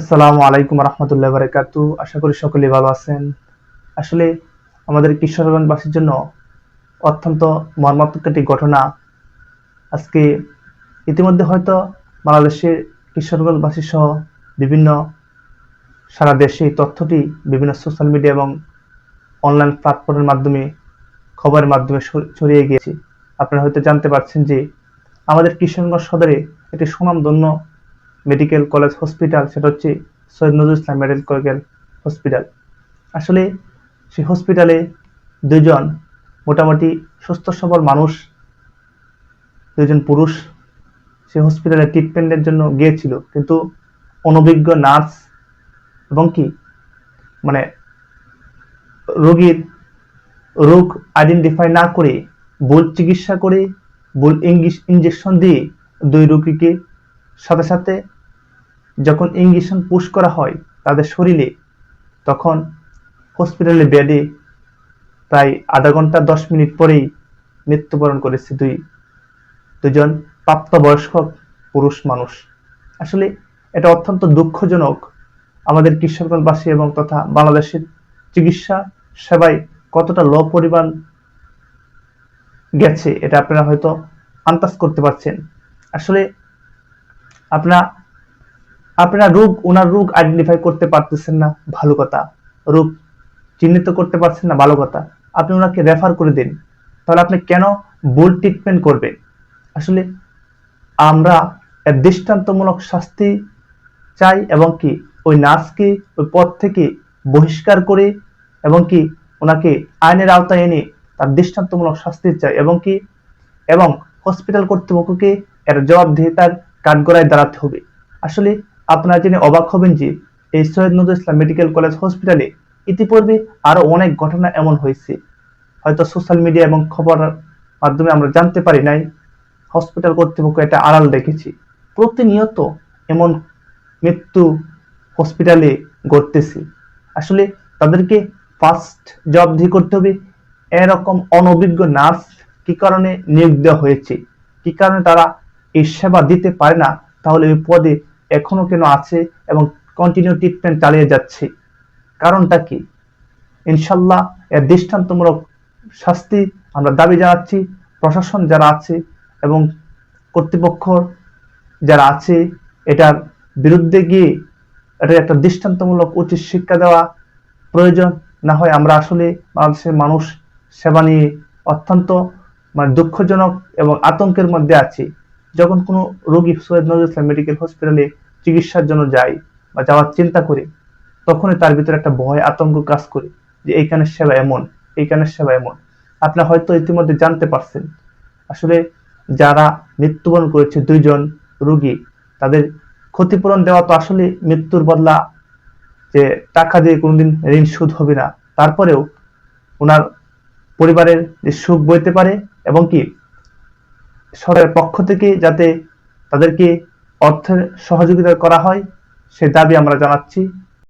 আসসালামু আলাইকুম রহমতুল্লাহ বারাকাতু। আশা করি সকলেই ভালো আছেন। আসলে আমাদের কিশোরগঞ্জবাসীর জন্য অত্যন্ত মর্মান্তিক একটি ঘটনা আজকে ইতিমধ্যে হয়তো বাংলাদেশের কিশোরগঞ্জবাসী সহ বিভিন্ন সারা দেশে এই তথ্যটি বিভিন্ন সোশ্যাল মিডিয়া এবং অনলাইন প্ল্যাটফর্মের মাধ্যমে খবরের মাধ্যমে ছড়িয়ে গিয়েছে। আপনারা হয়তো জানতে পারছেন যে আমাদের কিশোরগঞ্জ সদরে একটি সুনামধন্য মেডিকেল কলেজ হসপিটাল, সেটা হচ্ছে সৈয়দ নজরুল ইসলাম মেডিকেল হসপিটাল। আসলে সেই হসপিটালে দুজন মোটামুটি সুস্থ সবল মানুষ, দুজন পুরুষ সেই হসপিটালে ট্রিটমেন্টের জন্য গিয়েছিল, কিন্তু অনভিজ্ঞ নার্স এবং কি মানে রোগীর রোগ আইডেন্টিফাই না করে ভুল চিকিৎসা করে ভুল ইঞ্জেকশন দিয়ে দুই রোগীকে সাথে সাথে যখন ইঞ্জেকশন পুশ করা হয় তাদের শরীরে, তখন হসপিটালের বেডে প্রায় আধা ঘন্টা 10 মিনিট পরেই মৃত্যুবরণ করেছে দুজন প্রাপ্তবয়স্ক পুরুষ মানুষ। আসলে এটা অত্যন্ত দুঃখজনক। আমাদের কিশোরগঞ্জবাসী এবং তথা বাংলাদেশের চিকিৎসা সেবায় কতটা লো পরিমাণ গেছে এটা আপনারা হয়তো আন্দাজ করতে পারছেন। আসলে আপনারা আপনারা ওনার রোগ আইডেন্টিফাই করতে পারতেছেন না, ভালো কথা। রোগ চিহ্নিত করতে পারছেন না, ভালো কথা। আপনি ওনাকে রেফার করে দিন, তাহলে আপনি কেন ভুল ট্রিটমেন্ট করবেন? আসলে আমরা এর দৃষ্টান্তমূলক শাস্তি চাই এবং কি ওই নার্সকে ওই পদ থেকে বহিষ্কার করে এবং কি ওনাকে আইনের আওতায় এনে তার দৃষ্টান্তমূলক শাস্তি চাই এবং হসপিটাল কর্তৃপক্ষকে এর জবাবদিহিতার কাঠগড়ায় দাঁড়াতে হবে। আসলে আপনারা জেনে অবাক হবেন যে এই সৈয়দ নজরুল ইসলাম মেডিকেল কলেজ হসপিটালে ইতিপূর্বে আরো অনেক ঘটনা এমন হয়েছে, হয়তো সোশ্যাল মিডিয়া এবং খবরের মাধ্যমে আমরা জানতে পারি নাই। হসপিটাল কর্তৃপক্ষ এটা আড়াল রেখেছে। প্রতিনিয়ত এমন মৃত্যু হসপিটালে ঘটতেছে। আসলে তাদেরকে ফার্স্ট জবাবদিহি করতে হবে, এরকম অনভিজ্ঞ নার্স কি কারণে নিয়োগ দেওয়া হয়েছে, কি কারণে তারা এই সেবা দিতে পারে না, তাহলে ওই পদে এখনো কেন আছে এবং কন্টিনিউ ট্রিটমেন্ট চালিয়ে যাচ্ছে, কারণটা কি? ইনশাল্লাহ এর দৃষ্টান্তমূলক শাস্তি আমরা দাবি জানাচ্ছি। প্রশাসন যারা আছে এবং কর্তৃপক্ষ যারা আছে, এটার বিরুদ্ধে গিয়ে এটা একটা দৃষ্টান্তমূলক উচিত শিক্ষা দেওয়া প্রয়োজন। না হয় আমরা আসলে বাংলাদেশের মানুষ সেবা নিয়ে অত্যন্ত দুঃখজনক এবং আতঙ্কের মধ্যে আছি। যখন কোনো রোগী সৈয়দ নজরুল ইসলাম মেডিকেল হসপিটালে চিকিৎসার জন্য যায় বা যাওয়ার চিন্তা করে, তখনই তার ভিতরে একটা ভয় আতঙ্ক কাজ করে যে এইখানের সেবা এমন, এইখানের সেবা এমন। আপনারা হয়তো ইতিমধ্যে জানতে পারছেন, আসলে যারা মৃত্যুবরণ করেছে দুইজন রোগী, তাদের ক্ষতিপূরণ দেওয়া তো আসলে মৃত্যুর বদলা যে টাকা দিয়ে কোনোদিন ঋণ শোধ হবে না। তারপরেও ওনার পরিবারের যে সুখ বইতে পারে এবং কি সরকারের পক্ষ থেকে যাতে তাদেরকে অর্থের সহযোগিতা করা হয়, সে দাবি আমরা জানাচ্ছি।